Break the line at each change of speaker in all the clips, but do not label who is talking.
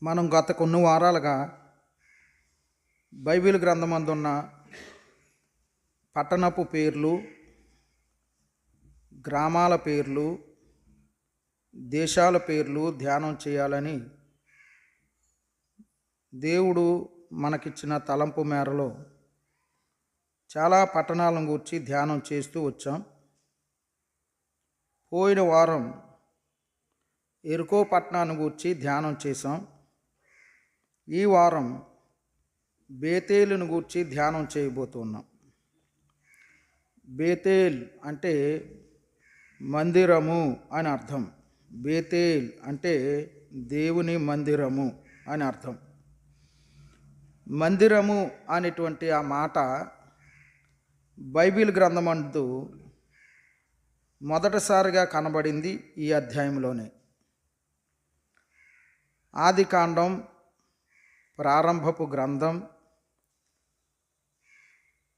మనం గత కొన్ని వారాలుగా బైబిల్ గ్రంథమందున్న పట్టణపు పేర్లు, గ్రామాల పేర్లు, దేశాల పేర్లు ధ్యానం చేయాలని దేవుడు మనకిచ్చిన తలంపు మేరలో చాలా పట్టణాలను గురించి ధ్యానం చేస్తూ వచ్చాం. పోయిన వారం ఎరుకో పట్టణాన్ని గురించి ధ్యానం చేసాం. ఈ వారం బేతేలును గూర్చి ధ్యానం చేయబోతున్నాం. బేతేల్ అంటే మందిరము అని అర్థం. బేతేల్ అంటే దేవుని మందిరము అని అర్థం. మందిరము అనేటువంటి ఆ మాట బైబిల్ గ్రంథమందు మొదటిసారిగా కనబడింది ఈ అధ్యాయంలోనే. ఆదికాండం, ప్రారంభపు గ్రంథం,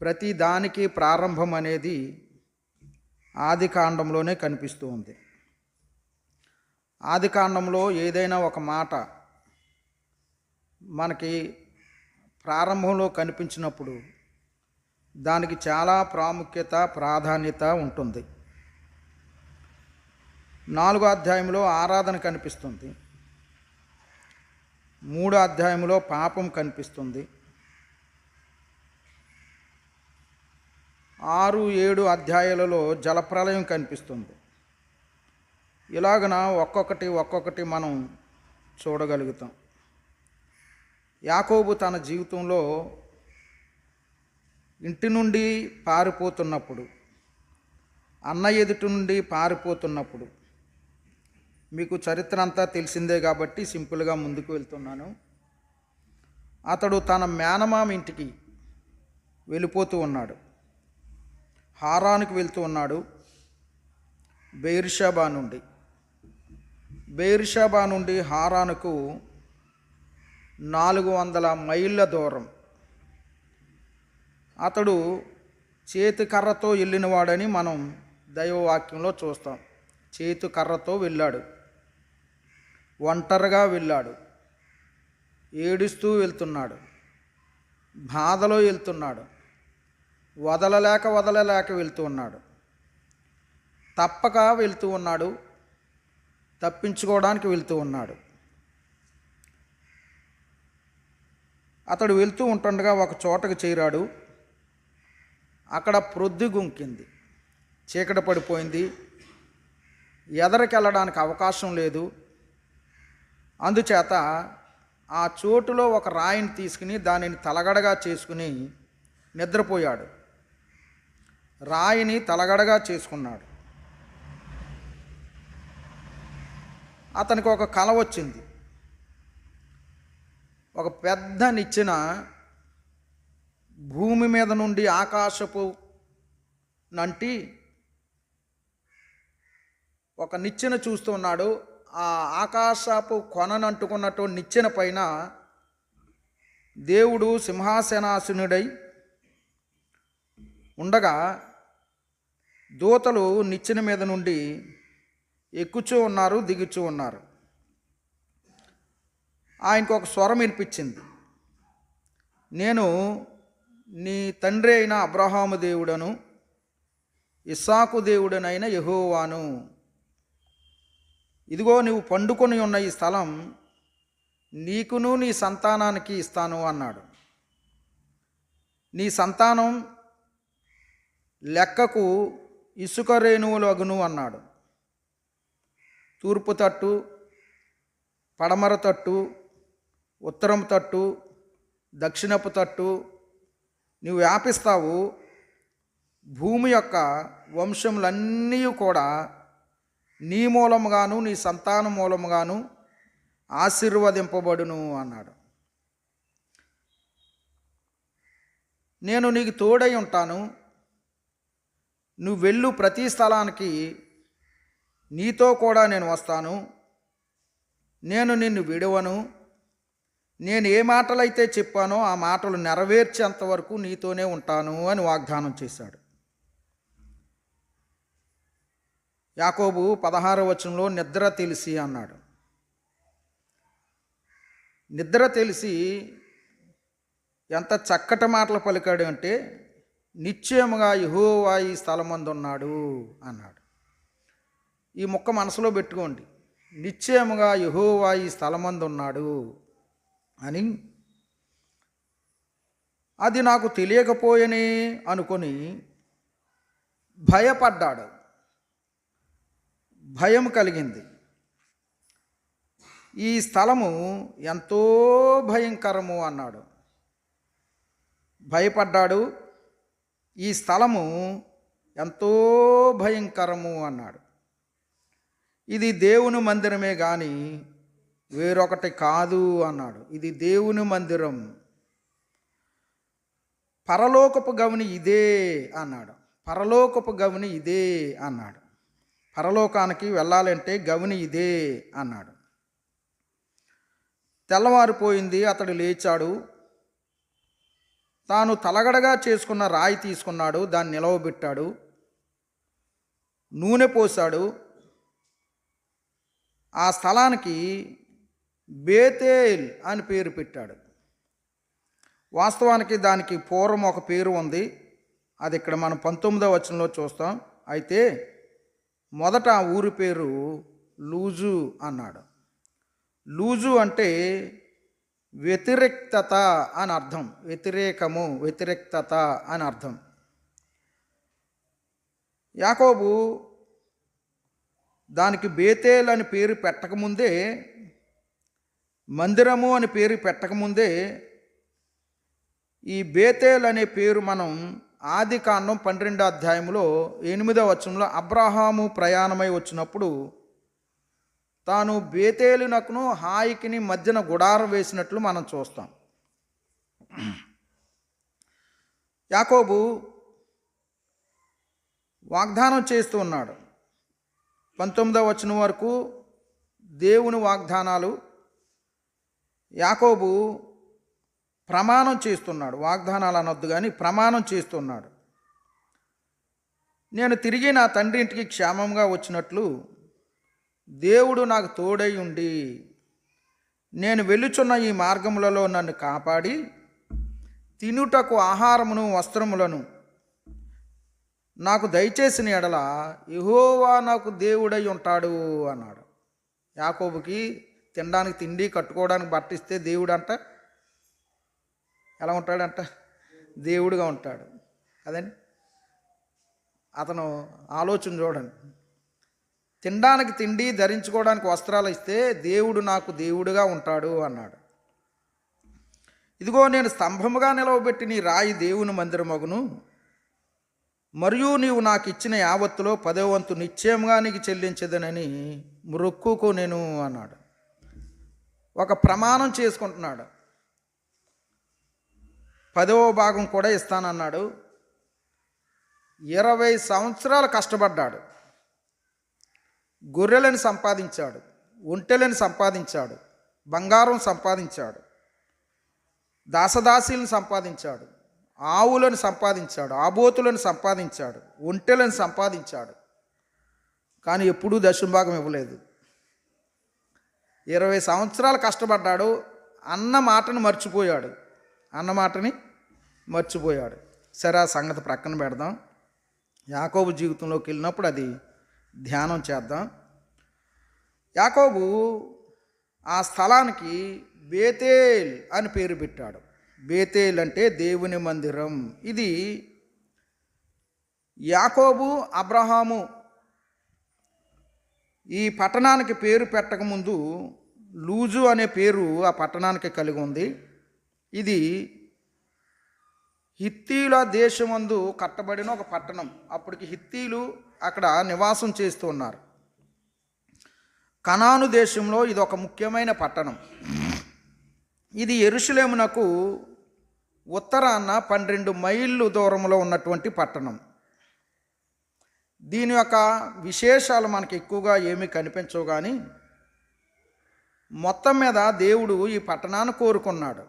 ప్రతి దానికి ప్రారంభం అనేది ఆదికాండంలోనే కనిపిస్తూ ఉంది. ఆదికాండంలో ఏదైనా ఒక మాట మనకి ప్రారంభంలో కనిపించినప్పుడు దానికి చాలా ప్రాముఖ్యత, ప్రాధాన్యత ఉంటుంది. 4వ అధ్యాయంలో ఆరాధన కనిపిస్తుంది. 3వ అధ్యాయంలో పాపం కనిపిస్తుంది. 6, 7 అధ్యాయాలలో జలప్రలయం కనిపిస్తుంది. ఇలాగన ఒక్కొక్కటి మనం చూడగలుగుతాం. యాకోబు తన జీవితంలో ఇంటి నుండి పారిపోతున్నప్పుడు, అన్న ఎదుటి నుండి పారిపోతున్నప్పుడు, మీకు చరిత్ర అంతా తెలిసిందే కాబట్టి సింపుల్గా ముందుకు వెళ్తున్నాను. అతడు తన మేనమామ ఇంటికి వెళ్ళిపోతూ ఉన్నాడు. హారానుకు వెళ్తూ ఉన్నాడు. బెయిర్షెబా నుండి హారానుకు 400 మైళ్ళ దూరం. అతడు చేతి కర్రతో వెళ్ళినవాడని మనం దైవవాక్యంలో చూస్తాం. చేతి కర్రతో వెళ్ళాడు, ఒంటరిగా వెళ్ళాడు, ఏడుస్తూ వెళ్తున్నాడు, బాధలో వెళ్తున్నాడు, వదలలేక వెళ్తూ ఉన్నాడు, తప్పక వెళ్తూ ఉన్నాడు, తప్పించుకోవడానికి వెళ్తూ ఉన్నాడు. అతడు వెళ్తూ ఉంటుండగా ఒక చోటకు చేరాడు. అక్కడ ప్రొద్దు గుంకింది, చీకటి పడిపోయింది, ఎదరికి వెళ్ళడానికి అవకాశం లేదు. అందుచేత ఆ చోటులో ఒక రాయిని తీసుకుని దానిని తలగడగా చేసుకుని నిద్రపోయాడు. రాయిని తలగడగా చేసుకున్నాడు. అతనికి ఒక కల వచ్చింది. ఒక పెద్ద నిచ్చెన భూమి మీద నుండి ఆకాశపు నంటి ఒక నిచ్చెన చూస్తూ ఉన్నాడు. ఆ ఆకాశపు కొననంటుకున్నట్టు నిచ్చెన పైన దేవుడు సింహాసనాసీనుడై ఉండగా దూతలు నిచ్చెన మీద నుండి ఎక్కుచూ ఉన్నారు, దిగుచూ ఉన్నారు. ఆయనకు ఒక స్వరం వినిపించింది. నేను నీ తండ్రి అయిన అబ్రహాము దేవుడను, ఇస్సాకు దేవుడనైన యెహోవాను. ఇదిగో నువ్వు పండుకొని ఉన్న ఈ స్థలం నీకును నీ సంతానానికి ఇస్తాను అన్నాడు. నీ సంతానం లెక్కకు ఇసుక రేణువులగును అన్నాడు. తూర్పు తట్టు, పడమర తట్టు, ఉత్తరం తట్టు, దక్షిణపు తట్టు నువ్వు వ్యాపిస్తావు. భూమి యొక్క వంశములన్నీ కూడా నీ మూలముగాను నీ సంతానం మూలముగాను ఆశీర్వదింపబడును అన్నాడు. నేను నీకు తోడై ఉంటాను. నువ్వు వెళ్ళు ప్రతి స్థలానికి నీతో కూడా నేను వస్తాను. నేను నిన్ను విడవను. నేను ఏ మాటలైతే చెప్పానో ఆ మాటలు నెరవేర్చేంత వరకు నీతోనే ఉంటాను అని వాగ్దానం చేశాడు. యాకోబు 16వ వచనంలో నిద్ర తెలిసి అన్నాడు. నిద్ర తెలిసి ఎంత చక్కటి మాటలు పలికాడు అంటే, నిశ్చయముగా యెహోవా ఈ స్థలమందున్నాడు అన్నాడు. ఈ ముక్క మనసులో పెట్టుకోండి. నిశ్చయముగా యెహోవా ఈ స్థలమందున్నాడు అని. అది నాకు తెలియకపోయనే అనుకొని భయపడ్డాడు. భయం కలిగింది. ఈ స్థలము ఎంతో భయంకరము అన్నాడు. భయపడ్డాడు. ఈ స్థలము ఎంతో భయంకరము అన్నాడు. ఇది దేవుని మందిరమే కానీ వేరొకటి కాదు అన్నాడు. ఇది దేవుని మందిరం, పరలోకపు గవిని ఇదే అన్నాడు. పరలోకపు గవిని ఇదే అన్నాడు. పరలోకానికి వెళ్ళాలంటే గవిని ఇదే అన్నాడు. తెల్లవారిపోయింది. అతడు లేచాడు. తాను తలగడగా చేసుకున్న రాయి తీసుకున్నాడు. దాన్ని నిలవబెట్టాడు. నూనె పోశాడు. ఆ స్థలానికి బేతేల్ అని పేరు పెట్టాడు. వాస్తవానికి దానికి పూర్వం ఒక పేరు ఉంది. అది ఇక్కడ మనం 19వ వచనంలో చూస్తాం. అయితే మొదట ఆ ఊరి పేరు లూజు అన్నాడు. లూజు అంటే వ్యతిరేక్తత అని అర్థం. వ్యతిరేకము, వ్యతిరేక్తత అని అర్థం. యాకోబు దానికి బేతేల్ అని పేరు పెట్టకముందే, మందిరము అని పేరు పెట్టకముందే, ఈ బేతేల్ అనే పేరు మనం ఆదికాండం 12వ అధ్యాయంలో 8వ వచనంలో అబ్రహాము ప్రయాణమై వచ్చినప్పుడు తాను బేతేలునకును హాయికిని మధ్యన గుడారం వేసినట్లు మనం చూస్తాం. యాకోబు వాగ్దానం చేస్తూ ఉన్నాడు. 19వ వచనం వరకు దేవుని వాగ్దానాలు. యాకోబు ప్రమాణం చేస్తున్నాడు. వాగ్దానాలు అనొద్దు కానీ ప్రమాణం చేస్తున్నాడు. నేను తిరిగి నా తండ్రి ఇంటికి క్షేమంగా వచ్చినట్లు దేవుడు నాకు తోడై ఉండి నేను వెళ్ళుచున్న ఈ మార్గములలో నన్ను కాపాడి తినుటకు ఆహారమును వస్త్రములను నాకు దయచేసిన ఎడల యెహోవా నాకు దేవుడై ఉంటాడు అన్నాడు. యాకోబుకి తినడానికి తిండి, కట్టుకోవడానికి బట్ట ఇస్తే దేవుడు అంట ఎలా ఉంటాడంట? దేవుడుగా ఉంటాడు కదండి. అతను ఆలోచన చూడండి. తినడానికి తిండి, ధరించుకోవడానికి వస్త్రాలు ఇస్తే దేవుడు నాకు దేవుడుగా ఉంటాడు అన్నాడు. ఇదిగో నేను స్తంభముగా నిలవబెట్టి నీ రాయి దేవుని మందిరమగును, మరియు నీవు నాకు ఇచ్చిన యావత్తులో 10వ వంతు నిశ్చయంగా నీకు చెల్లించదనని మొక్కుకో నేను అన్నాడు. ఒక ప్రమాణం చేసుకుంటున్నాడు. 10వ భాగం కూడా ఇస్తానన్నాడు. 20 సంవత్సరాలు కష్టపడ్డాడు. గొర్రెలను సంపాదించాడు, ఒంటెలను సంపాదించాడు, బంగారం సంపాదించాడు, దాసదాసీలను సంపాదించాడు, ఆవులను సంపాదించాడు, ఆబోతులను సంపాదించాడు, ఒంటెలను సంపాదించాడు. కానీ ఎప్పుడూ దశంభాగం ఇవ్వలేదు. 20 సంవత్సరాలు కష్టపడ్డాడు. అన్న మాటను మర్చిపోయాడు. సరే, ఆ సంగతి ప్రక్కన పెడదాం. యాకోబు జీవితంలోకి వెళ్ళినప్పుడు అది ధ్యానం చేద్దాం. యాకోబు ఆ స్థలానికి బేతేల్ అని పేరు పెట్టాడు. బేతేల్ అంటే దేవుని మందిరం. ఇది యాకోబు, అబ్రహాము ఈ పట్టణానికి పేరు పెట్టకముందు లూజు అనే పేరు ఆ పట్టణానికి కలిగి ఉంది. ఇది హిత్తీల దేశమందు కట్టబడిన ఒక పట్టణం. అప్పటికి హిత్తీలు అక్కడ నివాసం చేస్తూ ఉన్నారు. కనాను దేశంలో ఇది ఒక ముఖ్యమైన పట్టణం. ఇది యెరూషలేమునకు ఉత్తరాన 12 మైళ్ళు దూరంలో ఉన్నటువంటి పట్టణం. దీని యొక్క విశేషాలు మనకి ఎక్కువగా ఏమీ కనిపించవు, కానీ మొత్తం మీద దేవుడు ఈ పట్టణాన్ని కోరుకున్నాడు.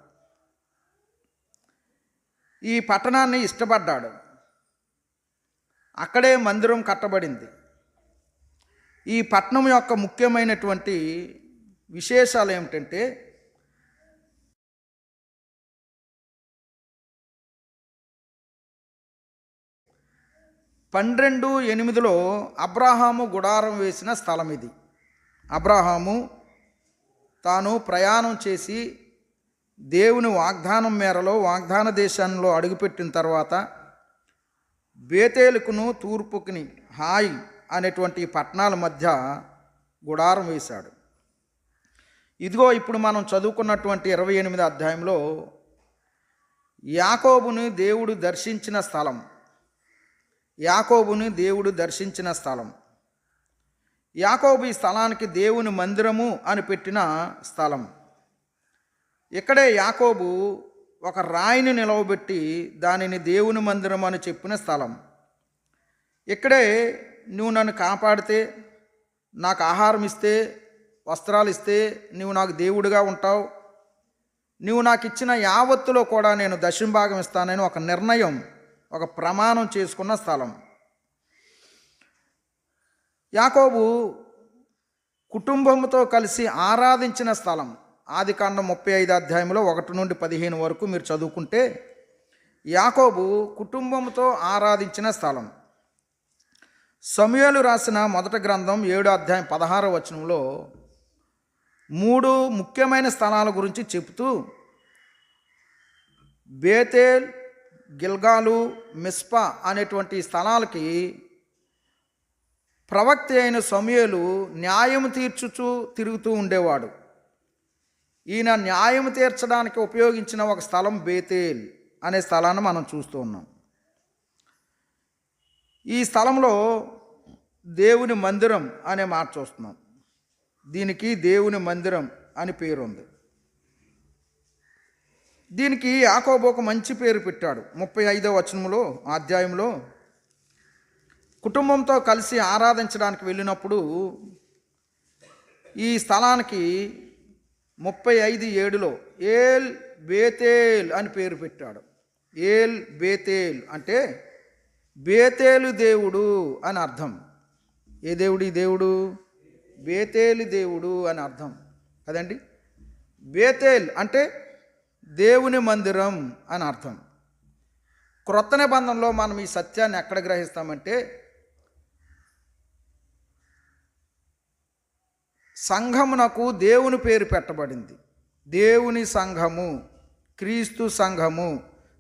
ఈ పట్టణాన్ని ఇష్టపడ్డాడు. అక్కడే మందిరం కట్టబడింది. ఈ పట్టణం యొక్క ముఖ్యమైనటువంటి విశేషాలు ఏమిటంటే, 12:8 అబ్రాహాము గుడారం వేసిన స్థలం ఇది. అబ్రాహాము తాను ప్రయాణం చేసి దేవుని వాగ్దానం మేరలో వాగ్దాన దేశంలో అడుగుపెట్టిన తర్వాత బేతేలుకును తూర్పుకుని హాయ్ అనేటువంటి పట్టణాల మధ్య గుడారం వేశాడు. ఇదిగో ఇప్పుడు మనం చదువుకున్నటువంటి 28 అధ్యాయంలో యాకోబుని దేవుడు దర్శించిన స్థలం. యాకోబుని దేవుడు దర్శించిన స్థలం. యాకోబు ఈ స్థలానికి దేవుని మందిరము అని పెట్టిన స్థలం. ఇక్కడే యాకోబు ఒక రాయిని నిలవబెట్టి దానిని దేవుని మందిరం అని చెప్పిన స్థలం. ఇక్కడే నువ్వు నన్ను కాపాడితే, నాకు ఆహారం ఇస్తే, వస్త్రాలు ఇస్తే నువ్వు నాకు దేవుడిగా ఉంటావు, నువ్వు నాకు ఇచ్చిన యావత్తులో కూడా నేను దశంభాగం ఇస్తానని ఒక నిర్ణయం, ఒక ప్రమాణం చేసుకున్న స్థలం. యాకోబు కుటుంబంతో కలిసి ఆరాధించిన స్థలం. ఆదికాండం 35 అధ్యాయంలో 1 నుండి 15 వరకు మీరు చదువుకుంటే యాకోబు కుటుంబంతో ఆరాధించిన స్థలం. సమూయేలు రాసిన మొదటి గ్రంథం 7 అధ్యాయం 16 వచనంలో 3 ముఖ్యమైన స్థలాల గురించి చెబుతూ బేతేల్, గిల్గాలు, మిస్పా అనేటువంటి స్థలాలకి ప్రవక్త అయిన సమూయేలు న్యాయం తీర్చుచూ తిరుగుతూ ఉండేవాడు. ఈయన న్యాయం తీర్చడానికి ఉపయోగించిన ఒక స్థలం బేతేల్ అనే స్థలాన్ని మనం చూస్తూ ఉన్నాం. ఈ స్థలంలో దేవుని మందిరం అనే మాట చూస్తున్నాం. దీనికి దేవుని మందిరం అని పేరు ఉంది. దీనికి యాకోబు ఒక మంచి పేరు పెట్టాడు. 35వ వచనంలో అధ్యాయంలో కుటుంబంతో కలిసి ఆరాధించడానికి వెళ్ళినప్పుడు ఈ స్థలానికి 35:7 ఏల్ బేతేల్ అని పేరు పెట్టాడు. ఏల్ బేతేల్ అంటే బేతేలు దేవుడు అని అర్థం. ఏ దేవుడు? ఈ దేవుడు బేతేలు దేవుడు అని అర్థం కదండి. బేతేల్ అంటే దేవుని మందిరం అని అర్థం. క్రొత్త నిబంధనలో మనం ఈ సత్యాన్ని ఎక్కడ గ్రహిస్తామంటే సంఘమునకు దేవుని పేరు పెట్టబడింది. దేవుని సంఘము, క్రీస్తు సంఘము,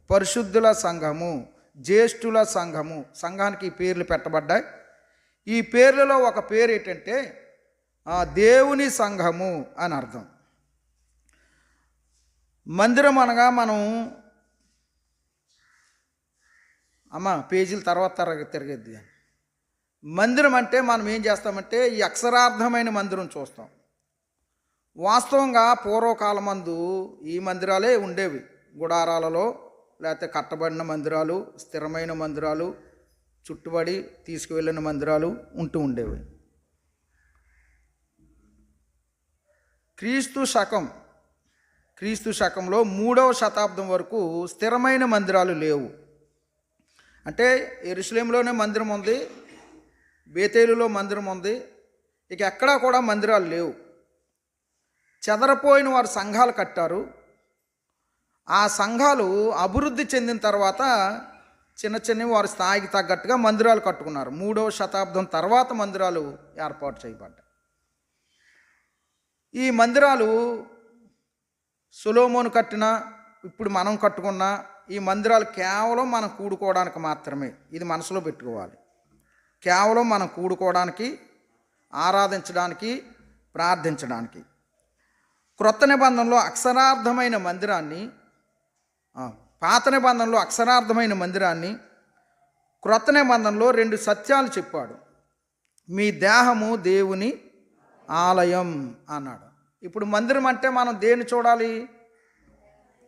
పరిశుద్ధుల సంఘము, జ్యేష్ఠుల సంఘము, సంఘానికి ఈ పేర్లు పెట్టబడ్డాయి. ఈ పేర్లలో ఒక పేరు ఏంటంటే దేవుని సంఘము అని అర్థం. మందిరం అనగా మనం పేజీల తర్వాత తిరగద్ది. మందిరం అంటే మనం ఏం చేస్తామంటే ఈ అక్షరార్థమైన మందిరం చూస్తాం. వాస్తవంగా పూర్వకాలమందు ఈ మందిరాలే ఉండేవి. గుడారాలలో లేకపోతే కట్టబడిన మందిరాలు, స్థిరమైన మందిరాలు, చుట్టుబడి తీసుకువెళ్ళిన మందిరాలు ఉంటూ ఉండేవి. క్రీస్తు శకంలో 3వ శతాబ్దం వరకు స్థిరమైన మందిరాలు లేవు. అంటే యెరూషలేములోనే మందిరం ఉంది, బేతేలులో మందిరం ఉంది, ఇక ఎక్కడా కూడా మందిరాలు లేవు. చెదరపోయిన వారు సంఘాలు కట్టారు. ఆ సంఘాలు అభివృద్ధి చెందిన తర్వాత చిన్న చిన్నవి వారి స్థాయికి తగ్గట్టుగా మందిరాలు కట్టుకున్నారు. 3వ శతాబ్దం తర్వాత మందిరాలు ఏర్పాటు చేయబడ్డాయి. ఈ మందిరాలు సొలొమోను కట్టిన, ఇప్పుడు మనం కట్టుకున్న ఈ మందిరాలు కేవలం మనం కూడుకోవడానికి మాత్రమే. ఇది మనసులో పెట్టుకోవాలి. కేవలం మనం కూడుకోవడానికి, ఆరాధించడానికి, ప్రార్థించడానికి. క్రొత్త నిబంధనలో అక్షరార్థమైన మందిరాన్ని, పాత నిబంధనలో అక్షరార్థమైన మందిరాన్ని, క్రొత్త నిబంధనలో 2 సత్యాలు చెప్పాడు. మీ దేహము దేవుని ఆలయం అన్నాడు. ఇప్పుడు మందిరం అంటే మనం దేన్ని చూడాలి?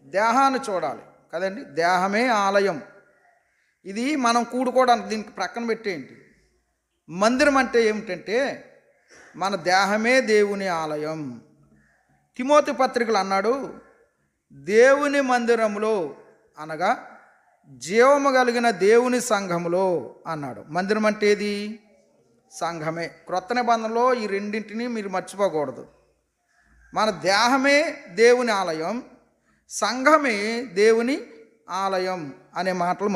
దేహాన్ని చూడాలి కదండి. దేహమే ఆలయం. ఇది మనం కూడుకోవడానికి, దీనికి ప్రక్కన పెట్టేయండి. మందిరం అంటే ఏమిటంటే మన దేహమే దేవుని ఆలయం. తిమోతి పత్రికలు అన్నాడు, దేవుని మందిరములో అనగా జీవము కలిగిన దేవుని సంఘములో అన్నాడు. మందిరం అంటే ఏది? సంఘమే. క్రొత్త నిబంధనలో ఈ రెండింటిని మీరు మర్చిపోకూడదు. మన దేహమే దేవుని ఆలయం, సంఘమే దేవుని ఆలయం అనే మాటలు